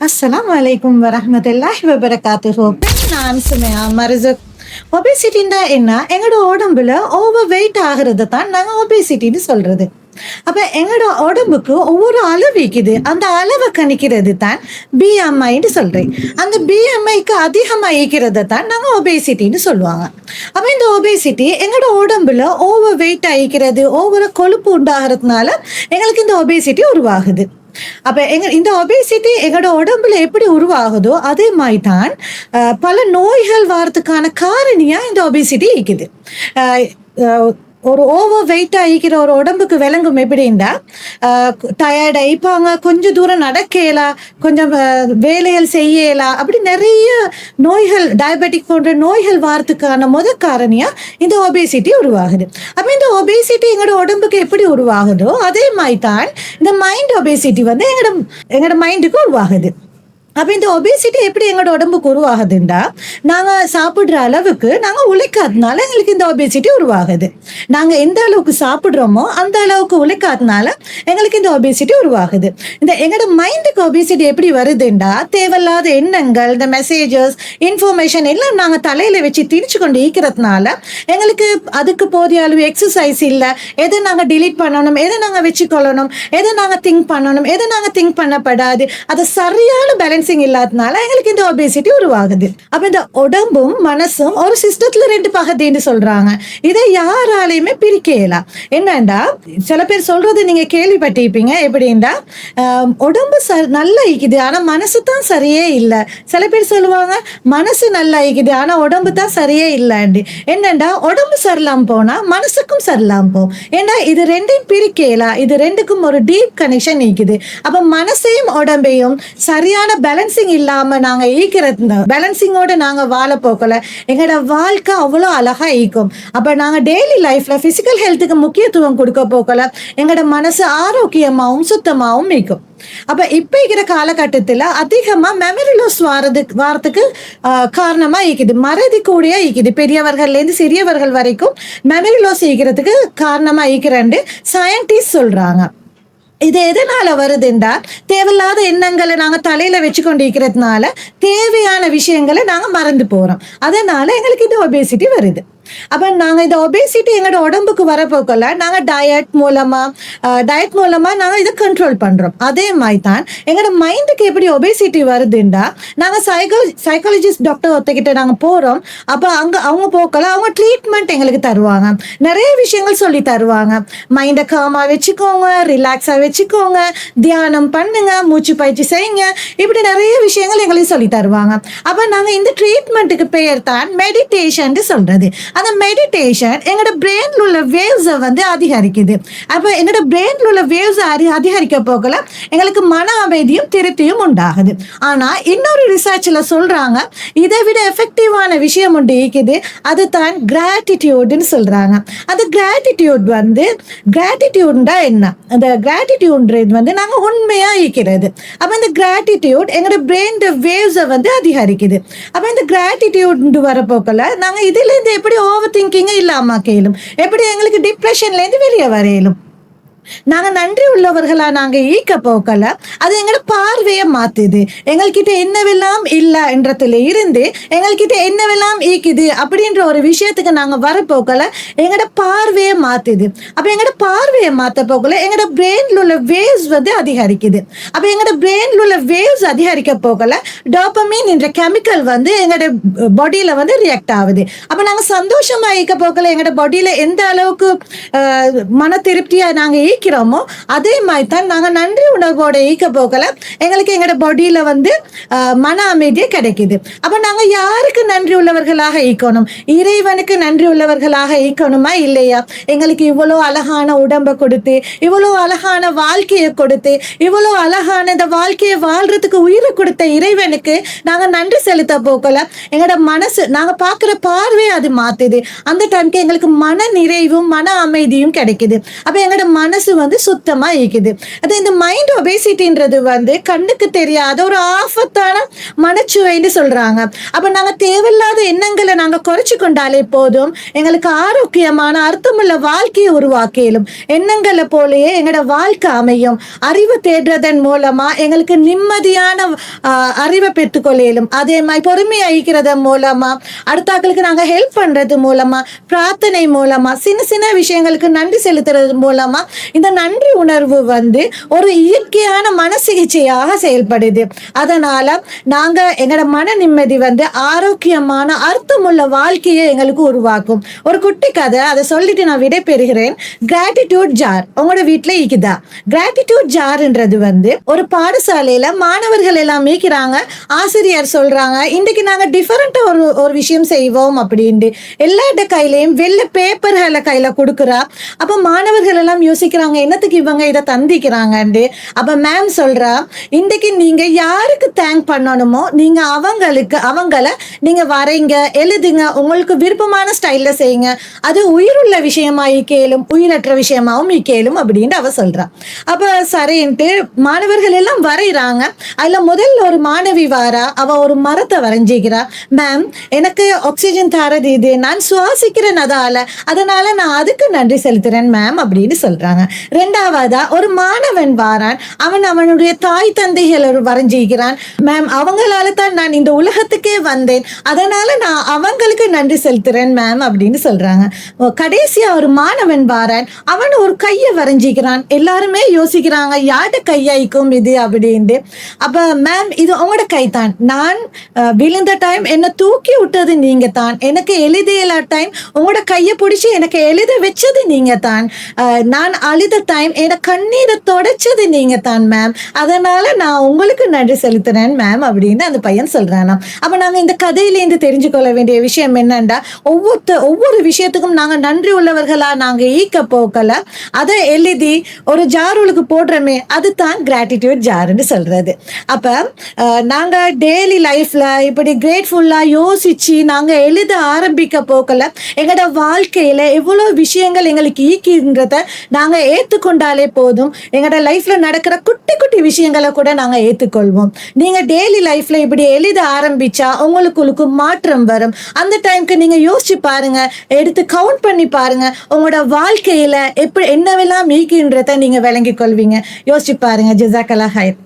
Assalamu alaikum warahmatullahi wabarakatuh. நான் சுமையா மருசக். ஒபேசிட்டின்னா என்ன? எங்களோட உடம்புல ஓவர் வெயிட் ஆகிறது தான் நாங்கள் ஒபேசிட்டின்னு சொல்றது. அப்ப எங்களோட உடம்புக்கு ஒவ்வொரு அளவு இருக்குது, அந்த அளவை கணிக்கிறது தான் பிஎம்ஐன்னு சொல்றேன். அந்த பிஎம்ஐக்கு அதிகமாக ஈக்கிறது தான் நாங்கள் ஒபேசிட்டின்னு சொல்லுவாங்க. அப்ப இந்த ஒபேசிட்டி எங்களோட உடம்புல ஓவர் வெயிட் ஆகிக்கிறது, ஓவர கொழுப்பு உண்டாகிறதுனால எங்களுக்கு இந்த ஒபேசிட்டி உருவாகுது. அப்ப இந்த ஒபேசிட்டி எங்களோட உடம்புல எப்படி உருவாகுதோ அதே மாதிரி தான் பல நோய்கள் வாரத்துக்கான காரணியா இந்த ஒபேசிட்டி இருக்குது. ஒரு ஓவர் வெயிட் ஆகிக்கிற ஒரு உடம்புக்கு விளங்கும் எப்படின்னா, டயர்ட் ஆயிப்பாங்க, கொஞ்சம் தூரம் நடக்கலாம், கொஞ்சம் வேலைகள் செய்யலாம், அப்படி நிறைய நோய்கள், டயபெட்டிக் போன்ற நோய்கள் வாரத்துக்கான காரணியா இந்த ஒபேசிட்டி உருவாகுது. அப்ப இந்த ஒபேசிட்டி எங்களோட உடம்புக்கு எப்படி உருவாகுதோ அதே மாதிரி தான் இந்த மைண்ட் ஒபேசிட்டி வந்து எங்களோட மைண்டுக்கு உருவாகுது. அப்போ இந்த ஒபேசிட்டி எப்படி எங்களோட உடம்புக்கு உருவாகுதுண்டா, நாங்கள் சாப்பிட்ற அளவுக்கு நாங்கள் உழைக்காதனால எங்களுக்கு இந்த ஒபேசிட்டி உருவாகுது. நாங்கள் எந்த அளவுக்கு சாப்பிட்றோமோ அந்த அளவுக்கு உழைக்காதனால எங்களுக்கு இந்த ஒபேசிட்டி உருவாகுது. இந்த எங்களோட மைண்டுக்கு ஒபேசிட்டி எப்படி வருதுண்டா, தேவையில்லாத எண்ணங்கள், இந்த மெசேஜஸ், இன்ஃபர்மேஷன் எல்லாம் நாங்கள் தலையில் வச்சு திணிச்சு கொண்டு ஈக்கிறதுனால எங்களுக்கு அதுக்கு போதிய அளவு எக்ஸசைஸ் இல்லை. எதை நாங்கள் டிலீட் பண்ணணும், எதை நாங்கள் வச்சுக்கொள்ளணும், எதை நாங்கள் திங்க் பண்ணணும், எதை நாங்கள் திங்க் பண்ணப்படாது, அதை சரியான பேலன்ஸ் இல்லாதனால எங்களுக்கு இந்த ஒபேசிட்டி உருவாகுது. அப்ப இந்த உடம்பும் மனசும் ஒரு சிஸ்டத்துல ரெண்டு பகுதின்னு சொல்றாங்க. இதை யாராலையுமே பிரிக்கலாம். என்னண்டா, சில பேர் சொல்றது நீங்க கேள்விப்பட்டிருப்பீங்க, எப்படின்னா உடம்பு நல்லா இருக்குது ஆனா மனசு தான் சரியே இல்லை. சில பேர் சொல்லுவாங்க மனசு நல்லா இருக்குது ஆனா உடம்பு தான் சரியே இல்லைன்னு. என்னண்டா, உடம்பு சரியில்லாம போனா மனசுக்கும் சரியில்லாம போகும். ஏன்னா இது ரெண்டையும் பிரிக்கலாம், இது ரெண்டுக்கும் ஒரு டீப் கனெக்ஷன் இருக்குது. அப்ப மனசையும் உடம்பையும் சரியான பேலன்சிங் இல்லாம நாங்க ஈக்கிறது, பேலன்சிங்கோட நாங்க வாழ போக்கல எங்களோட வாழ்க்கை அவ்வளோ அழகா ஈக்கும். அப்ப நாங்க டெய்லி லைஃப்ல பிசிக்கல் ஹெல்த்துக்கு முக்கியத்துவம் கொடுக்க போக்கல எங்களோட மனசு ஆரோக்கியமாகவும் சுத்தமாகவும் ஈக்கும். அப்ப இப்ப இருக்கிற காலகட்டத்துல அதிகமா மெமரி லாஸ் வாரத்துக்கு காரணமா ஈக்குது, மறதி கூட ஈக்குது. பெரியவர்கள்ல இருந்து சிறியவர்கள் வரைக்கும் மெமரி லாஸ் ஈக்கிறதுக்கு காரணமா ஈக்கிறேன்னு சயின்டிஸ்ட் சொல்றாங்க. இது எதனால வருதுண்டா, தேவையில்லாத எண்ணங்களை நாங்க தலையில வச்சு கொண்டு இருக்கிறதுனால தேவையான விஷயங்களை நாங்க மறந்து போறோம். அதனால எங்களுக்கு இந்த ஒபேசிட்டி வருது. அப்ப நாங்க இந்த ஒபேசிட்டி எங்களோட உடம்புக்கு வரப்போக்கல நாங்க டயட் மூலமா நாங்க இதை கண்ட்ரோல் பண்றோம். அதே மாதிரி தான் எங்களோட மைண்டுக்கு எப்படி ஒபேசிட்டி வருதுண்டா, நாங்க சைக்காலஜிஸ்ட் டாக்டர் ஒருத்தக்கிட்ட நாங்க போறோம். அப்ப அவங்க போக்கல அவங்க ட்ரீட்மெண்ட் எங்களுக்கு தருவாங்க, நிறைய விஷயங்கள் சொல்லி தருவாங்க. மைண்டை காமா வச்சுக்கோங்க, ரிலாக்ஸா வச்சுக்கோங்க, தியானம் பண்ணுங்க, மூச்சு பயிற்சி செய்யுங்க, இப்படி நிறைய விஷயங்கள் எங்களுக்கு சொல்லி தருவாங்க. அப்ப நாங்க இந்த ட்ரீட்மெண்ட்டுக்கு பெயர் தான் மெடிடேஷன் சொல்றது. அந்த மெடிடேஷன் எங்களோட பிரெயின்ல உள்ள வேவ்ஸை வந்து அதிகரிக்குது. அப்ப எங்களோட பிரெயின்ல உள்ள வேவ்ஸ் அதிகரிக்க போகல எங்களுக்கு மன அமைதியும் திருப்தியும் உண்டாகுது. ஆனா இன்னொரு ரிசர்ச்ல சொல்றாங்க இதை விட எஃபெக்டிவான விஷயம் ஒன்று இருக்குது, அது தான் கிராட்டிடியூட்னு சொல்றாங்க. அந்த கிராட்டிடியூட்னா என்ன, அந்த கிராட்டிடியூட்ன்றது வந்து நாங்க உண்மையா இருக்கிறது. அப்ப இந்த கிராட்டிடியூட் எங்களோட பிரெயின் வேவ்ஸை வந்து அதிகரிக்குது. அப்ப இந்த கிராட்டிடியூட் வரப்போக்கல நாங்க இதுல இருந்து எப்படி ஓவர் திங்கிங் இல்லாம கேளும், எப்படி எங்களுக்கு டிப்ரெஷன்ல இருந்து வெளியே வரையிலும். நாங்க நன்றி உள்ளவர்களா நாங்க ஈக்க போக்கல அது எங்களோட பார்வையை மாத்துது. எங்கள்கிட்ட என்னவெல்லாம் இல்ல என்றதுல இருந்து எங்கள்கிட்ட என்னவெல்லாம் ஈக்குது அப்படின்ற ஒரு விஷயத்துக்கு நாங்க வரப்போக்கல எங்களோட பார்வையை மாத்துது. அப்ப எங்களோட பார்வையை மாத்த போக்கல எங்களோட பிரெயின்ல உள்ள வேவ்ஸ் வந்து அதிகரிக்குது. அப்ப எங்களோட பிரெயின்ல உள்ள வேவ்ஸ் அதிகரிக்க போக்கல டோபமைன் என்ற கெமிக்கல் வந்து எங்களோட பாடியில வந்து ரியாக்ட் ஆகுது. அப்ப நாங்க சந்தோஷமா ஈக்க போக்கல எங்களோட பாடியில எந்த அளவுக்கு மன திருப்தியா நாங்க ஈக்கிறோமோ அதே மாதிரி தான் நாங்க நன்றி உணர்வோட ஈக்க போகல எங்களுக்கு எங்களோட பாடியில வந்து மன அமைதியே கிடைக்குது. அப்ப நாங்க யாருக்கு நன்றி உள்ளவர்களாக ஈக்கணும், இறைவனுக்கு நன்றி உள்ளவர்களாக ஈக்கணுமா இல்லையா? எங்களுக்கு இவ்வளோ அழகான உடம்பை கொடுத்து, இவ்வளோ அழகான வாழ்க்கையை கொடுத்து, இவ்வளோ அழகான இந்த வாழ்க்கையை வாழ்றதுக்கு உயிரை கொடுத்த இறைவனுக்கு நாங்க நன்றி செலுத்த போகல எங்களோட மனசு, நாங்க பாக்குற பார்வையை அது மாத்துது. அந்த டைம்க்கு எங்களுக்கு மன நிறைவும் மன அமைதியும் கிடைக்குது. அப்ப எங்களோட மனசு மனசு வந்து சுத்தமா இருக்குது. அது இந்த மைண்ட் ஒபேசிட்டின்றது வந்து கண்ணுக்கு தெரியாத ஒரு ஆபத்தான மனச்சுவைன்னு சொல்றாங்க. அப்ப நாங்க தேவையில்லாத எண்ணங்களை நாங்க குறைச்சு கொண்டாலே போதும், எங்களுக்கு ஆரோக்கியமான அர்த்தமுள்ள வாழ்க்கையை உருவாக்கிலும். எண்ணங்களை போலயே எங்களோட வாழ்க்கை அமையும். அறிவு தேடுறதன் மூலமா எங்களுக்கு நிம்மதியான அறிவை பெற்றுக்கொள்ளும். அதே மாதிரி பொறுமை அழிக்கிறதன் மூலமா, அடுத்தாக்களுக்கு நாங்க ஹெல்ப் பண்றது மூலமா, பிரார்த்தனை மூலமா, சின்ன சின்ன விஷயங்களுக்கு நன்றி செலுத்துறது மூலமா இந்த நன்றி உணர்வு வந்து ஒரு இயற்கையான மன சிகிச்சையாக செயல்படுது. அதனால நாங்க எங்களோட மன நிம்மதி வந்து ஆரோக்கியமான அர்த்தமுள்ள வாழ்க்கையை எங்களுக்கு உருவாக்கும். ஒரு குட்டி கதை, அதை சொல்லிட்டு நான் விடை பெறுகிறேன். கிராட்டிடியூட் ஜார் உங்களோட வீட்டுல இருக்குதா? கிராட்டிடியூட் ஜார்ன்றது வந்து ஒரு பாடசாலையில மாணவர்கள் எல்லாம் மீக்கிறாங்க. ஆசிரியர் சொல்றாங்க, இன்றைக்கு நாங்க டிஃபரெண்டா ஒரு விஷயம் செய்வோம் அப்படின்ட்டு. எல்லாட்ட கையிலையும் வெள்ளை பேப்பர்களை கையில கொடுக்குறா. அப்ப மாணவர்கள் எல்லாம் யோசிக்கிறாங்க, என்னத்துக்கு இவங்க இதை தந்திக்கிறாங்கன்னு. அப்ப மேம் சொல்றா, இன்றைக்கு நீங்க யாருக்கு தேங்க் பண்ணணுமோ நீங்க அவங்கள நீங்க வரைங்க, எழுதுங்க, உங்களுக்கு விருப்பமான ஸ்டைல்ல செய்யுங்க. அது உயிருள்ள விஷயமா கேளும், உயிரற்ற விஷயமாவும் கேளும் அப்படின்னு அவ சொல்றா. அப்ப சரின்ட்டு மாணவர்கள் எல்லாம் வரைகிறாங்க. அதுல முதல்ல ஒரு மாணவி வாரா, அவ ஒரு மரத்தை வரைஞ்சிக்கிறா. மேம், எனக்கு ஆக்சிஜன் தரது இது, நான் சுவாசிக்கிறேன், அதனால நான் அதுக்கு நன்றி செலுத்துறேன் மேம் அப்படின்னு சொல்றாங்க. ரெண்டாவதா ஒரு மாணவன் வாரான், அவனுடைய தாய் தந்தைகள் வரைஞ்சிக்கிறான். மேம், அவங்களால தான் நான் இந்த உலகத்துக்கே வந்தேன், அதனால நான் அவங்களுக்கு நன்றி செலுத்துறேன் மேம் அப்படின்னு சொல்றாங்க. கடைசியா ஒரு மாணவன் வாரான், அவன் ஒரு கையை வரைஞ்சிக்கிறான். எல்லாருமே யோசிக்கிறாங்க, யார்கிட்ட கையாய்க்கும் இது அப்படின்ட்டு. அப்ப மேம், இது உங்களோட கை தான், நான் விழுந்த டைம் என்ன தூக்கி விட்டது நீங்க தான், எனக்கு எழுதியல டைம் உங்களோட கையை பிடிச்சி எனக்கு எழுத வச்சது நீங்க தான், நான் அழுத டைம் என கண்ணீரை தொடச்சது நீங்க தான் மேம், அதனால நான் உங்களுக்கு நன்றி செலுத்துறேன் மேம் அப்படின்னு அந்த பையன் சொல்றானா. அப்ப நாங்க இந்த கதையிலேருந்து தெரிஞ்சு கொள்ள வேண்டிய விஷயம் என்னன்னா, ஒவ்வொரு விஷயத்துக்கும் நாங்க நன்றி உள்ளவர்களா நாங்க ஈக்க போக்கல, அதை எழுதி ஒரு ஜாருக்கு போடுறோமே, அதுதான் கிராட்டிடியூட் ஜார்ன்னு சொல்றது. அப்ப நாங்க டெய்லி லைஃப்ல இப்படி கிரேட்ஃபுல்லா யோசிச்சு நாங்க எழுத ஆரம்பிக்க போக்கல, எங்களோட வாழ்க்கையில எவ்வளவு விஷயங்கள் எங்களுக்கு ஈக்கின்றத நாங்க ஏத்துக்கொண்டாலே போதும், எங்களோட லைஃப்ல நடக்கிற குட்டி குட்டி விஷயங்களை கூட நாங்க ஏத்துக்கொள்வோம். நீங்க டெய்லி லைஃப்ல இப்படி எழுத ஆரம்பிச்சா உங்களுக்கு மாற்றம் வரும். அந்த டைம்க்கு நீங்க யோசிச்சு பாருங்க, எடுத்து கவுண்ட் பண்ணி பாருங்க, உங்களோட வாழ்க்கையில எப்படி என்னவெல்லாம் ஈக்கின்றத நீங்க விளங்கிக் கொள்வீங்க. யோசிச்சு பாருங்க. ஜஸாக்கல்லாஹ் ஹைர்.